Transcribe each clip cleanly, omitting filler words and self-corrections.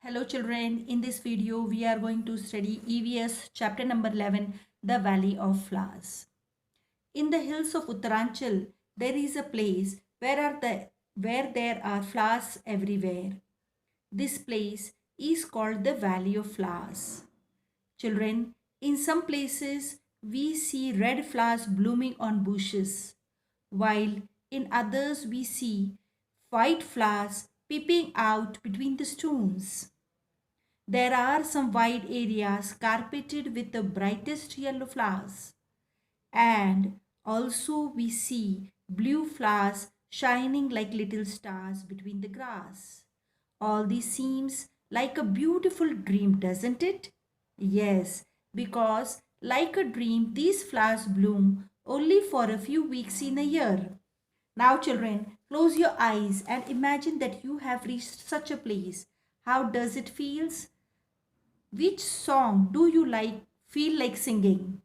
Hello children, in this video we are going to study EVS chapter number 11, the Valley of Flowers. In the hills of Uttaranchal, there is a place where there are flowers everywhere. This place is called the Valley of Flowers. Children, in some places we see red flowers blooming on bushes, while in others we see white flowers peeping out between the stones. There are some wide areas carpeted with the brightest yellow flowers, and also we see blue flowers shining like little stars between the grass. All this seems like a beautiful dream, doesn't it? Yes, because like a dream, these flowers bloom only for a few weeks in a year. Now, children, close your eyes and imagine that you have reached such a place. How does it feel? Which song do you feel like singing?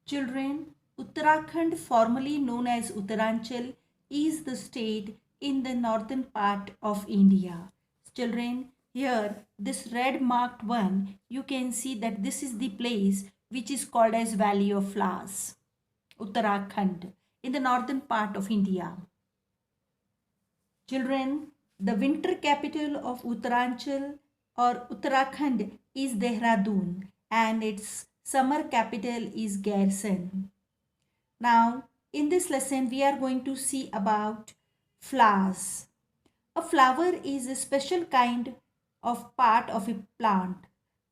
Children, Uttarakhand, formerly known as Uttaranchal, is the state in the northern part of India. Children, here, this red marked one, you can see that this is the place which is called as Valley of Flowers, Uttarakhand, in the northern part of India. Children, the winter capital of Uttaranchal or Uttarakhand is Dehradun and its summer capital is Garson. Now, in this lesson, we are going to see about flowers. A flower is a special kind of part of a plant.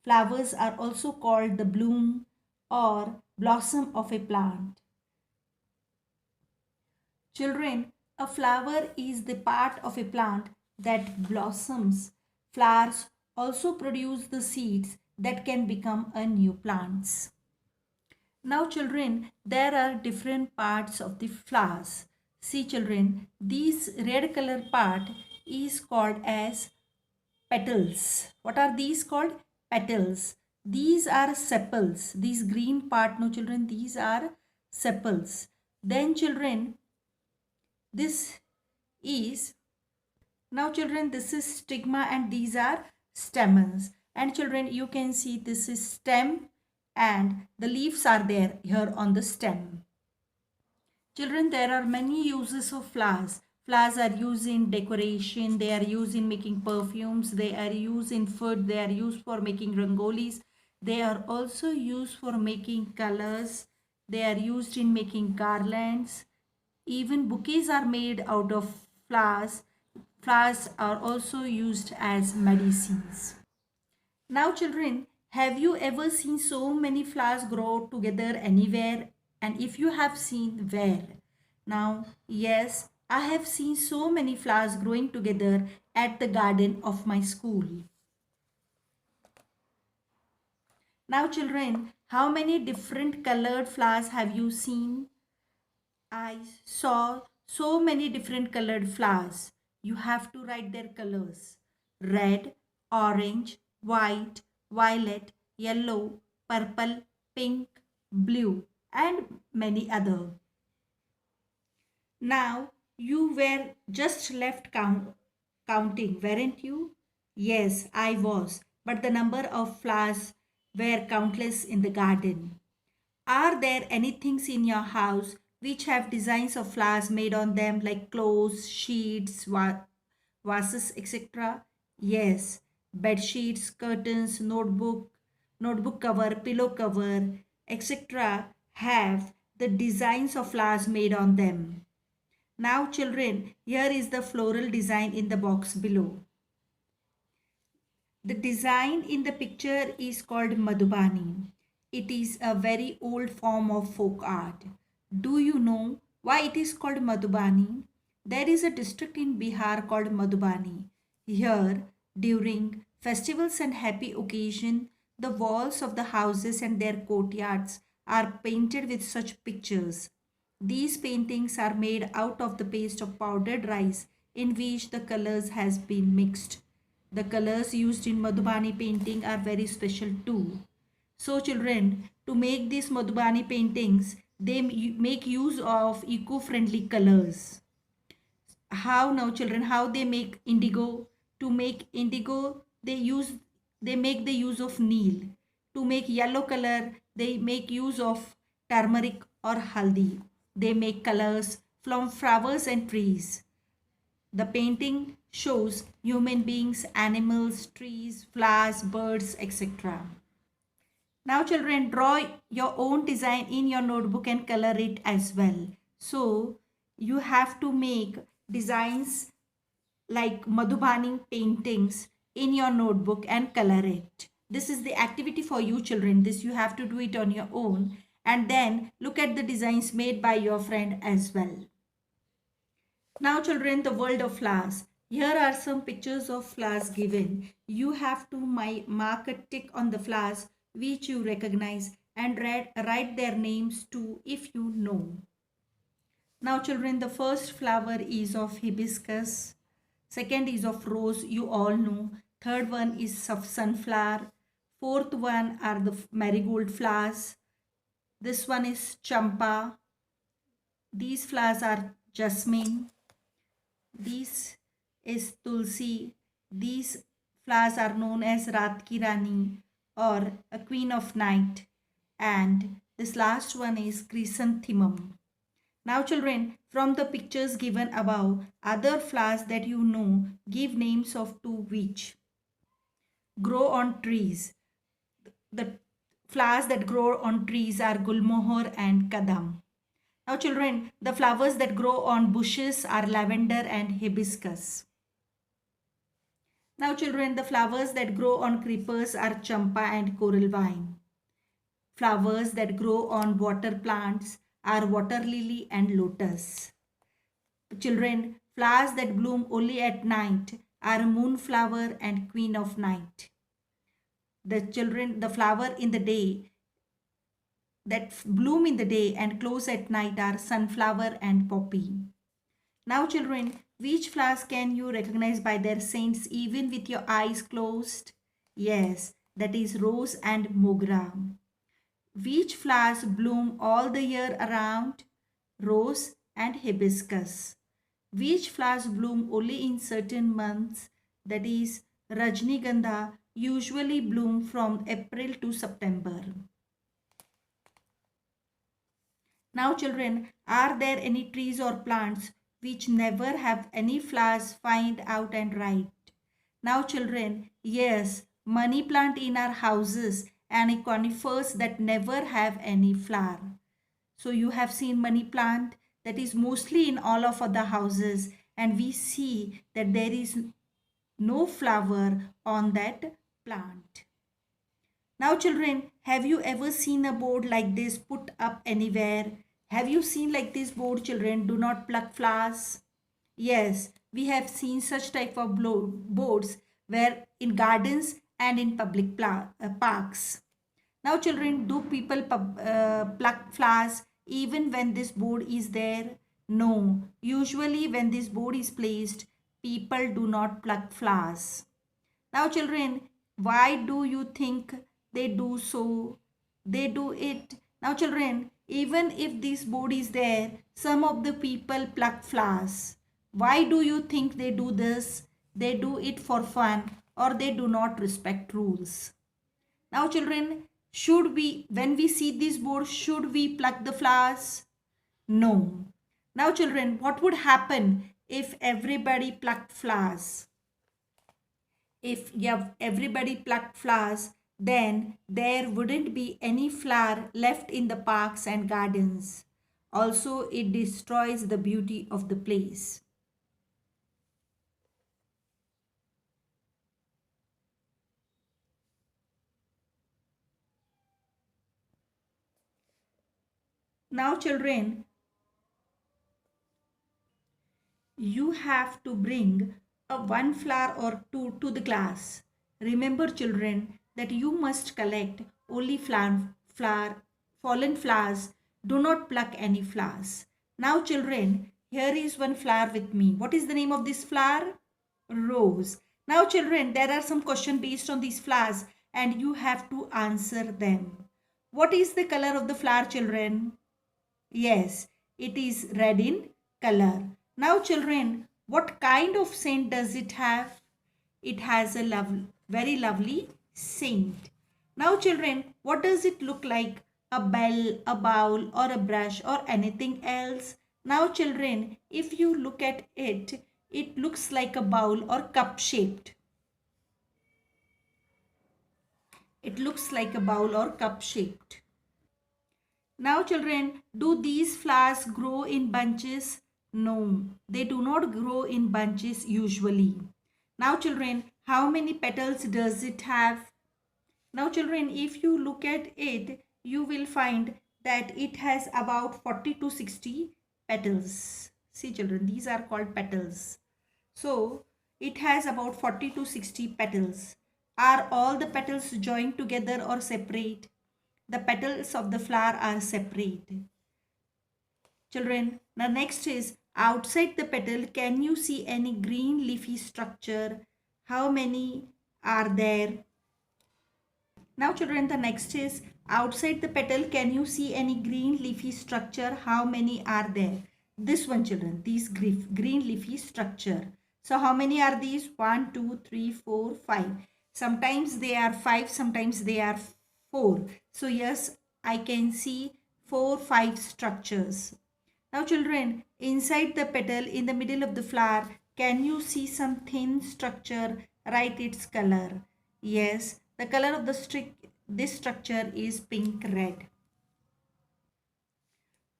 Flowers are also called the bloom or blossom of a plant. Children, a flower is the part of a plant that blossoms. Flowers also produce the seeds that can become a new plants. Now children, there are different parts of the flowers. See children, this red color part is called as petals. What are these called? Petals. These are sepals. These green part, no children, these are sepals. Then children, this is, now children, this is stigma and these are stamens. And children, you can see this is stem and the leaves are there here on the stem. Children, there are many uses of flowers. Flowers are used in decoration, they are used in making perfumes, they are used in food, they are used for making rangolis, they are also used for making colors, they are used in making garlands. Even bouquets are made out of flowers. Flowers are also used as medicines. Now children, have you ever seen so many flowers grow together anywhere? And if you have seen, where? Now, yes, I have seen so many flowers growing together at the garden of my school. Now children, how many different colored flowers have you seen? I saw so many different colored flowers. You have to write their colors. Red, orange, white, violet, yellow, purple, pink, blue and many other. Now you were just left counting, weren't you? Yes, I was. But the number of flowers were countless in the garden. Are there any things in your house which have designs of flowers made on them like clothes, sheets, vases, etc.? Yes, bed sheets, curtains, notebook cover, pillow cover, etc. have the designs of flowers made on them. Now children, here is the floral design in the box below. The design in the picture is called Madhubani. It is a very old form of folk art. Do you know why it is called Madhubani? There is a district in Bihar called Madhubani. Here, during festivals and happy occasion, the walls of the houses and their courtyards are painted with such pictures. These paintings are made out of the paste of powdered rice in which the colors has been mixed. The colors used in Madhubani painting are very special too. So children, to make these Madhubani paintings, they make use of eco-friendly colors. How now children, how they make indigo? To make indigo, they make the use of neil. To make yellow color, they make use of turmeric or haldi. They make colors from flowers and trees. The painting shows human beings, animals, trees, flowers, birds, etc. Now children, draw your own design in your notebook and color it as well. So you have to make designs like Madhubani paintings in your notebook and color it. This is the activity for you children. This you have to do it on your own and then look at the designs made by your friend as well. Now children, the world of flowers. Here are some pictures of flowers given. You have to mark a tick on the flowers which you recognize and write their names too if you know. Now children, the first flower is of hibiscus. Second is of rose, you all know. Third one is of sunflower. Fourth one are the marigold flowers. This one is champa. These flowers are jasmine. This is tulsi. These flowers are known as Raat Ki Rani or a queen of night. And this last one is chrysanthemum. Now children, from the pictures given above, other flowers that you know, give names of two which grow on trees. The flowers that grow on trees are gulmohar and kadam. Now children, the flowers that grow on bushes are lavender and hibiscus. Now children, the flowers that grow on creepers are champa and coral vine. Flowers that grow on water plants are water lily and lotus. Children, flowers that bloom only at night are moonflower and queen of night. The flower in the day that bloom in the day and close at night are sunflower and poppy. Now children, which flowers can you recognize by their scents even with your eyes closed? Yes, that is rose and mogra. Which flowers bloom all the year around? Rose and hibiscus. Which flowers bloom only in certain months? That is Rajnigandha, usually bloom from April to September. Now children, are there any trees or plants which never have any flowers? Find out and write. Now children, yes, money plant in our houses and conifers that never have any flower. So you have seen money plant that is mostly in all of the houses and we see that there is no flower on that plant. Now children, have you ever seen a board like this put up anywhere? Have you seen like this board children, do not pluck flowers? Yes, we have seen such type of boards where in gardens and in public parks. Now children, do people pluck flowers even when this board is there? No, usually when this board is placed, people do not pluck flowers. Now children, why do you think they do so? They do it. Now children, even if this board is there, some of the people pluck flowers. Why do you think they do this? They do it for fun or they do not respect rules. Now children, when we see this board, should we pluck the flowers? No. Now children, what would happen if everybody plucked flowers? If everybody plucked flowers, then there wouldn't be any flower left in the parks and gardens. Also, it destroys the beauty of the place. Now children, you have to bring a one flower or two to the class. Remember children that you must collect only fallen flowers. Do not pluck any flowers. Now children, here is one flower with me. What is the name of this flower? Rose. Now children, there are some questions based on these flowers and you have to answer them. What is the color of the flower children? Yes, it is red in color. Now children, what kind of scent does it have? it has a very lovely scent. Now children, what does it look like? A bell, a bowl or a brush or anything else? Now children, if you look at it, it looks like a bowl or cup shaped. It looks like a bowl or cup shaped. Now children, do these flowers grow in bunches? No, they do not grow in bunches usually. Now children, how many petals does it have? Now children, if you look at it, you will find that it has about 40 to 60 petals. See children, these are called petals. So it has about 40 to 60 petals. Are all the petals joined together or separate? The petals of the flower are separate. Children, the next is outside the petal, can you see any green leafy structure? How many are there? Now children, the next is outside the petal, can you see any green leafy structure? How many are there? This one children, these green leafy structure. So how many are these? 1, 2, 3, 4, 5. Sometimes they are 5, sometimes they are 4. So yes, I can see 4, 5 structures. Now children, inside the petal, in the middle of the flower, can you see some thin structure? Write its color. Yes, the color of this structure is pink red.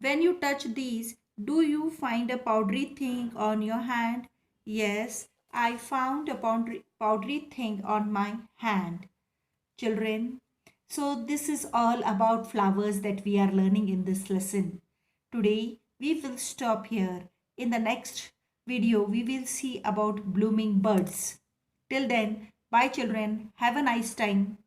When you touch these, do you find a powdery thing on your hand? Yes, I found a powdery thing on my hand. Children, so this is all about flowers that we are learning in this lesson. Today, we will stop here. In the next video, we will see about blooming birds. Till then, bye children. Have a nice time.